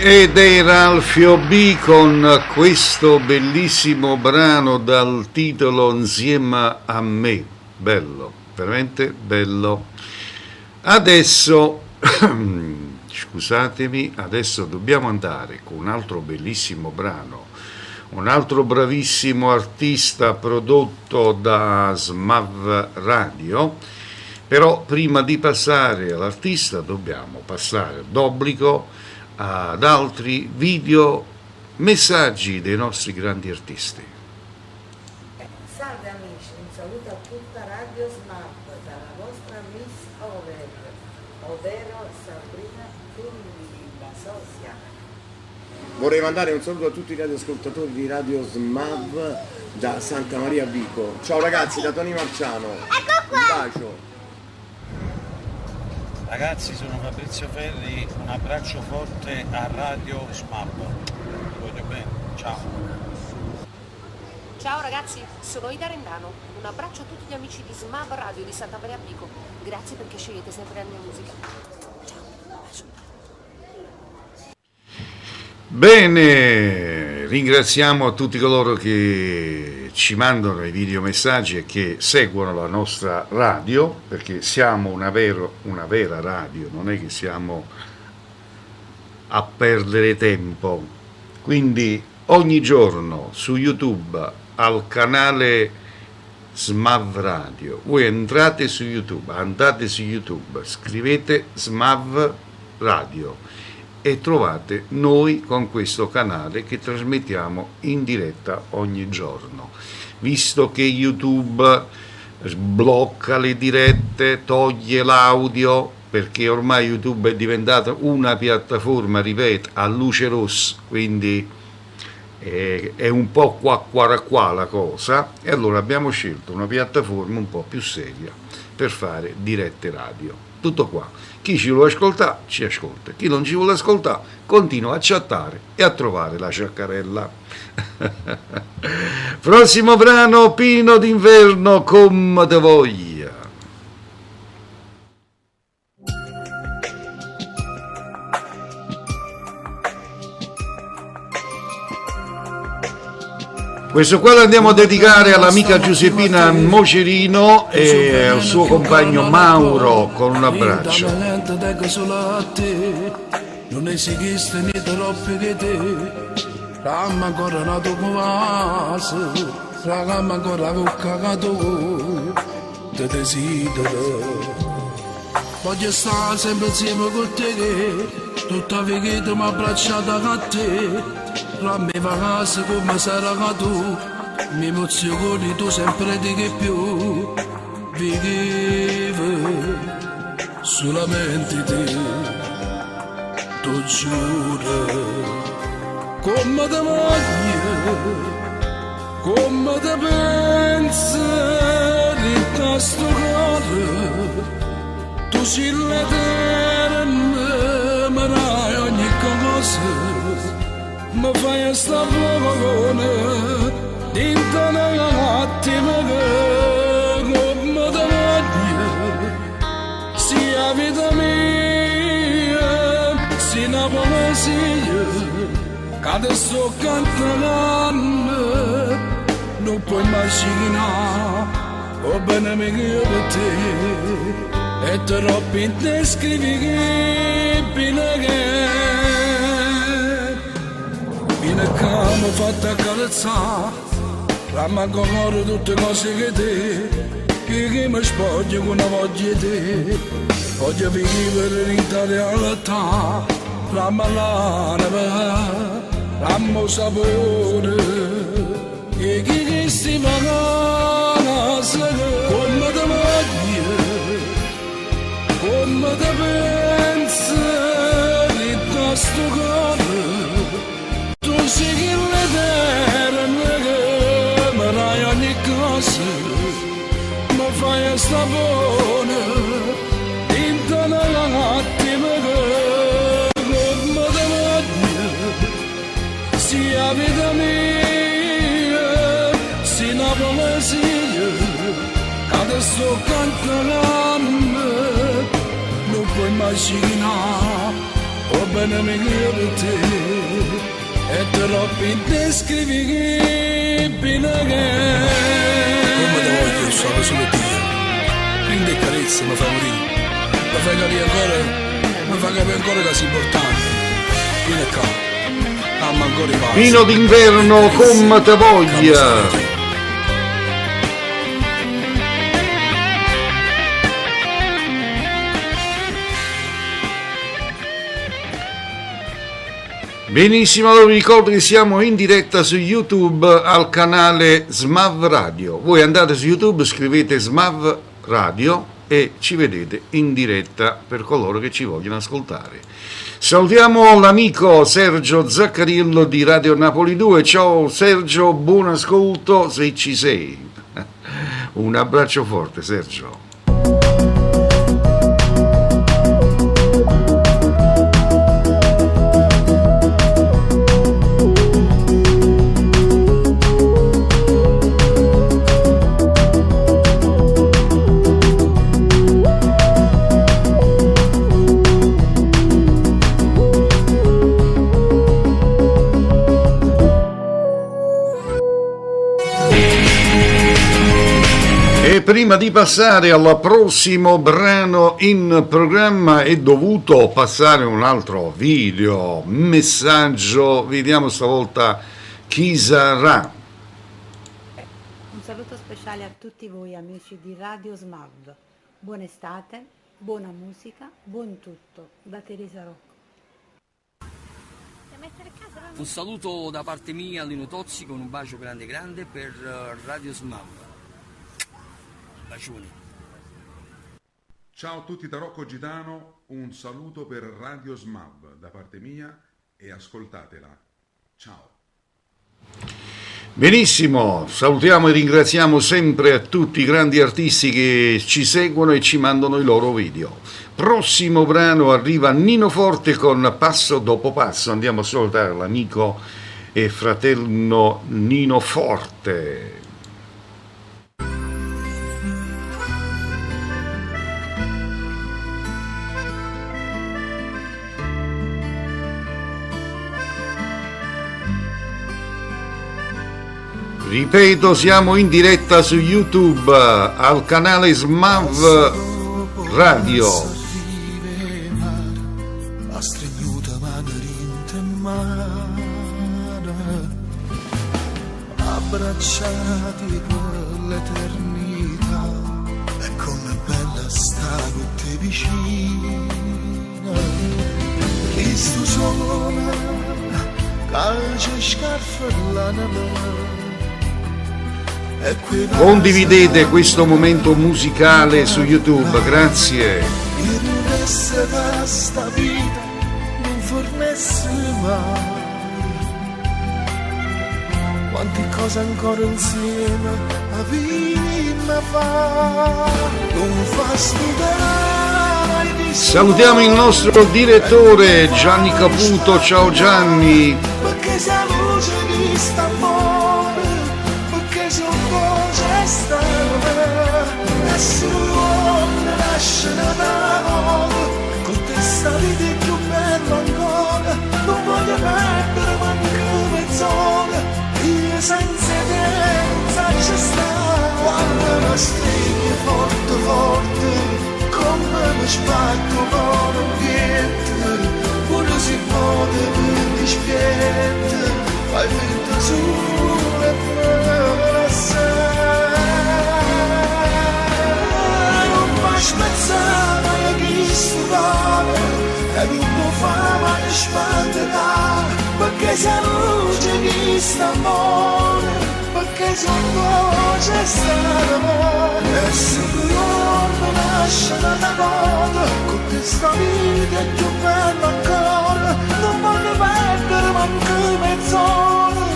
Ed era Alfio B con questo bellissimo brano dal titolo Insieme a me, bello, veramente bello. Adesso, scusatemi, adesso dobbiamo andare con un altro bellissimo brano, un altro bravissimo artista prodotto da Smav Radio, però prima di passare all'artista dobbiamo passare d'obbligo ad altri video messaggi dei nostri grandi artisti. Salve amici, un saluto a tutta Radio Smav dalla vostra Miss Over, ovvero Sabrina Fulvilla Sosia. Vorrei mandare un saluto a tutti i radioascoltatori di Radio Smav da Santa Maria Vico. Ciao ragazzi, da Tony Marciano. Ecco qua! Un bacio. Ragazzi, sono Fabrizio Ferri, un abbraccio forte a Radio Smav. Voglio bene, ciao. Ciao ragazzi, sono Ida Rendano, un abbraccio a tutti gli amici di Smav Radio di Santa Maria Vico. Grazie perché scegliete sempre la mia musica. Bene, ringraziamo a tutti coloro che ci mandano i videomessaggi e che seguono la nostra radio, perché siamo una vera radio, non è che siamo a perdere tempo. Quindi ogni giorno su YouTube al canale Smav Radio, voi andate su YouTube, scrivete Smav Radio e trovate noi con questo canale che trasmettiamo in diretta ogni giorno. Visto che YouTube blocca le dirette, toglie l'audio, perché ormai YouTube è diventata una piattaforma, ripeto, a luce rossa, quindi è un po' qua la cosa, e allora abbiamo scelto una piattaforma un po' più seria per fare dirette radio. Tutto qua. Chi ci vuole ascoltare ci ascolta, chi non ci vuole ascoltare continua a chattare e a trovare la ciaccarella. Prossimo brano, Pino d'inverno, come te voglia. Questo qua lo andiamo a dedicare all'amica Giuseppina Mocerino e al suo compagno Mauro, con un abbraccio. Non esiste niente troppo che te, ramma ancora nato come vaso, ramma ancora con cagato, te desidero. Voglio stare sempre insieme con te, tutta la vita mi abbracciata con te. La mia vacanza come sarà tu, mi emozioni tu sempre di che più, vivevo solamente te, tu giuro, come te voglio, come te penso, di questo cuore, tu sei l'eterno, mi dai ogni cosa. Ma fai sta buona, dinto un attimo come te voglio, sia vita mia, sia una poesia, che adesso cantando, non puoi immaginare, oh bene mi io per te, è troppo indescrivibile che in cama fatta accarezzare, ramma ancora tutte cose che te, che mi spoglio con una voglia di te, voglio vivere in tale realtà, ramma l'anima, ramma sapore, e chi si vacanza, come te voglio, come te penso, di questo cuore. Tu sei che l'eterno che mi dai ogni cosa, mi fai sta buona, intorno un attimo come te voglio, sia vita mia, sia una poesia, adesso cantando, non puoi immaginare, oh bene mi per te. È troppo indescrivibile che come te voglio, solo solo Dio. Quindi carezza mi fa morire, mi fai capire ancora, mi fa capire ancora che sei importante. Vieni qua, dammi ancora i passi. Pino d'inverno, come te voglia. Benissimo, allora vi ricordo che siamo in diretta su YouTube al canale SMAV Radio. Voi andate su YouTube, scrivete SMAV Radio e ci vedete in diretta per coloro che ci vogliono ascoltare. Salutiamo l'amico Sergio Zaccarillo di Radio Napoli 2. Ciao Sergio, buon ascolto se ci sei. Un abbraccio forte Sergio. Prima di passare al prossimo brano in programma è dovuto passare un altro video, messaggio, vediamo stavolta chi sarà. Un saluto speciale a tutti voi amici di Radio SMAV, buona estate, buona musica, buon tutto, da Teresa Rocco. Un saluto da parte mia, Lino Tozzi, con un bacio grande grande per Radio SMAV. Bacioni. Ciao a tutti da Rocco Gitano, un saluto per Radio SMAV da parte mia e ascoltatela. Ciao. Benissimo, salutiamo e ringraziamo sempre a tutti i grandi artisti che ci seguono e ci mandano i loro video. Prossimo brano arriva Nino Forte con Passo dopo Passo. Andiamo a salutare l'amico e fratello Nino Forte. Ripeto, siamo in diretta su YouTube al canale SMAV Radio. La stregnuta mandarinta in mano, abbracciati per l'eternità, e com'è bella stare con te vicina. Cristo suona, calcia e scarfa l'anima. Condividete questo momento musicale su YouTube, grazie. Il resto da sta vita non fornesse mai. Quante cose ancora insieme a vita fa. Non fa studare. Salutiamo il nostro direttore Gianni Caputo, ciao Gianni. Perché sia luce di st'amore, perché sia un voce stare, essere uomo nascere da noi, con te sta vita è più bella ancora, non voglio perdere manco mezz'ora, io senza te non saggio stare, quando mi stringi forte forte, come mi spacco con un piede, pure si può per dispiede, fai finta su e me non mi spezzare mai chi stupare, e non può fare mai spandere, perché se luce chi sta amore, perché se voce sta d'amore, e se l'uomo nasce da moda, con questa vita è più bella ancora, non voglio perdere manco mezz'ora,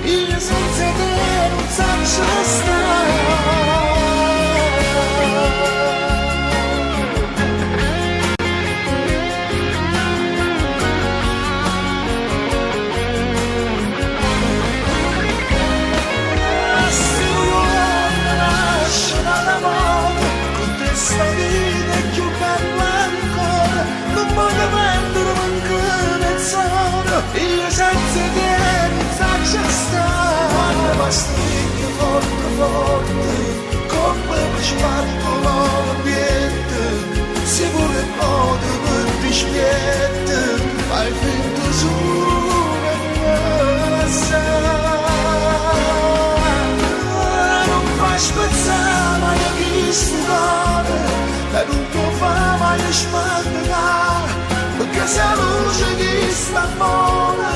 io senza te non saggio stare. Questa vita è più bella ancora, non voglio prendere manco mezz'ora, io senza te non saggio stare. Quando mi stringi forte forte, come mi spargo l'ambiente, se vuole modo per dispiette, fai finta su e me sai. Non fai spezzare mai chi stupare, e non può fare mai spandere, perché se luce di st'amore,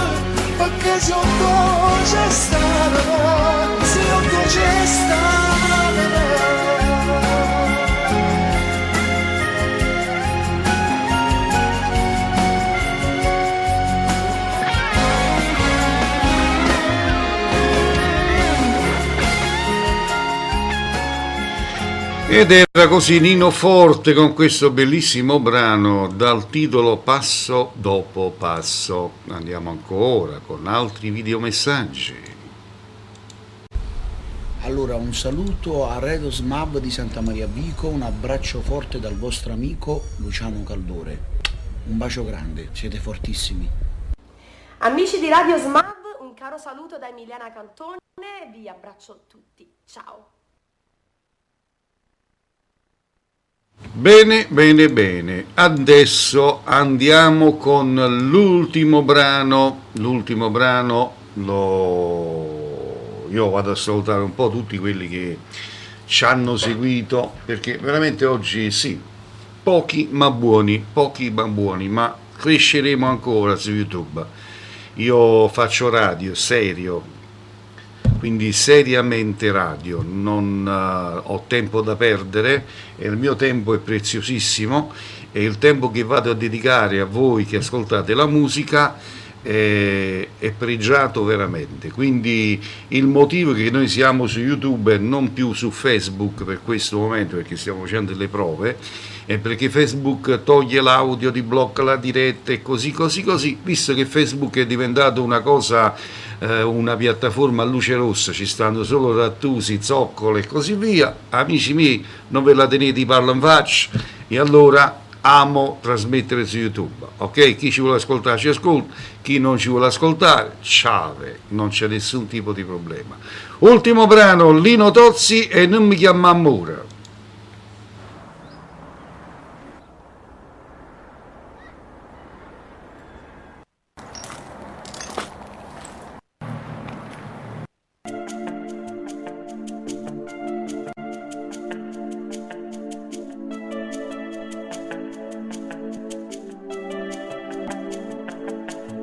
perché se un voce stare, se un voce stare. Ed era così Nino Forte con questo bellissimo brano dal titolo Passo dopo Passo. Andiamo ancora con altri videomessaggi. Allora, un saluto a Radio SMAV di Santa Maria Vico, un abbraccio forte dal vostro amico Luciano Caldore. Un bacio grande, siete fortissimi. Amici di Radio SMAV, un caro saluto da Emiliana Cantone, vi abbraccio tutti. Ciao. Bene, bene, bene. Adesso andiamo con l'ultimo brano. L'ultimo brano io vado a salutare un po' tutti quelli che ci hanno seguito, perché veramente oggi sì, pochi ma buoni, ma cresceremo ancora su YouTube. Io faccio radio, serio, quindi seriamente radio, non ho tempo da perdere e il mio tempo è preziosissimo e il tempo che vado a dedicare a voi che ascoltate la musica è pregiato veramente. Quindi il motivo che noi siamo su YouTube e non più su Facebook per questo momento, perché stiamo facendo delle prove, è perché Facebook toglie l'audio, ti blocca la diretta e così, visto che Facebook è diventato una cosa, una piattaforma a luce rossa, ci stanno solo rattusi, zoccole e così via, amici miei, non ve la tenete, parlo in faccia, e allora amo trasmettere su YouTube, ok? Chi ci vuole ascoltare ci ascolta, chi non ci vuole ascoltare, ciao, non c'è nessun tipo di problema. Ultimo brano, Lino Tozzi e Non mi chiama Amore.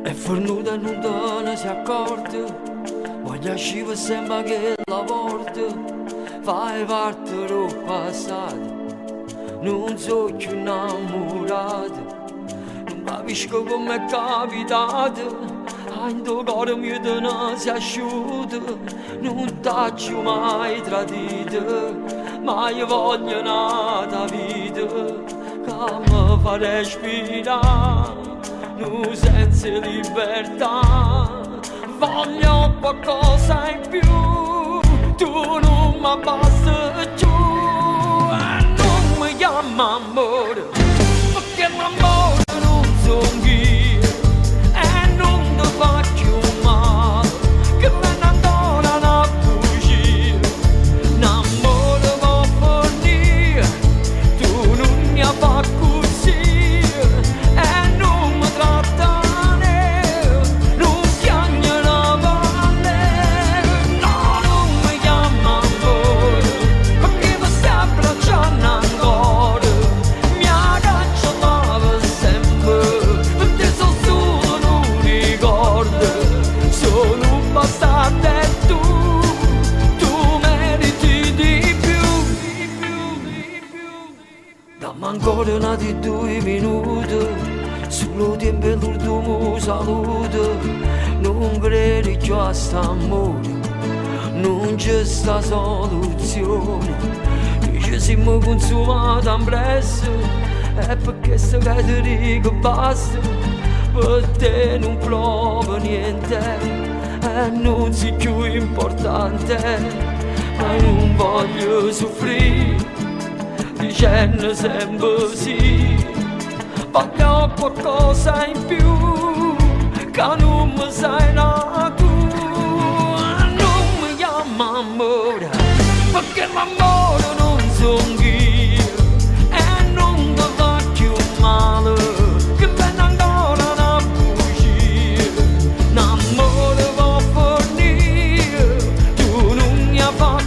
E fornuta non te ne si accorge, voglio sciva sempre che la porta, fai parte del passato, non so più innamorato, non capisco come è capitato, in tuo cuore mio te ne si asciutto, non t'ho mai tradito, ma io voglio nata vita, che mi fa respirare. Nu senza libertà, voglio qualcosa in più, tu non mi basti più, e non mi chiama amore, perché l'amore non sono io, e non ti faccio male, che me ne andò a fuggire, l'amore va a finire, tu non mi fai ancora una di 2 minuti, solo tempo per l'ultimo saluto, non credi più a st'amore, non c'è sta soluzione, ci siamo consumati in presto, è perché se che ti dico basta, per te non provo niente, e non sei più importante, ma non voglio soffrire, dicendo sempre sì, voglio qualcosa in più, che non mi sai na tu, non mi chiama amore, perché l'amore non sono io, e non ti faccio male, che me ne ancora a fuggire, l'amore va a finire, tu non mi fai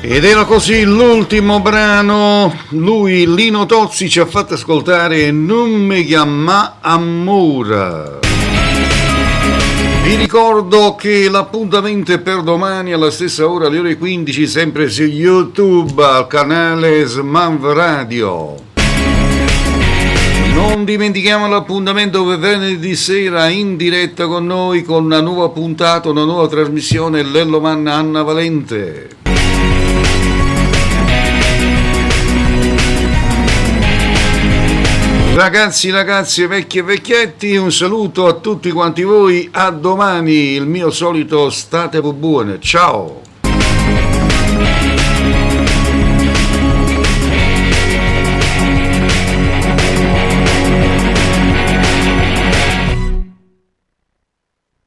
Ed era così l'ultimo brano, lui Lino Tozzi ci ha fatto ascoltare Non mi chiama Amore. Vi ricordo che l'appuntamento è per domani alla stessa ora, alle ore 15, sempre su YouTube al canale SMAV Radio. Non dimentichiamo l'appuntamento per venerdì sera in diretta con noi con una nuova puntata, una nuova trasmissione Lello Manna Anna Valente. Ragazzi, vecchi e vecchietti, un saluto a tutti quanti voi, a domani, il mio solito state buone, ciao!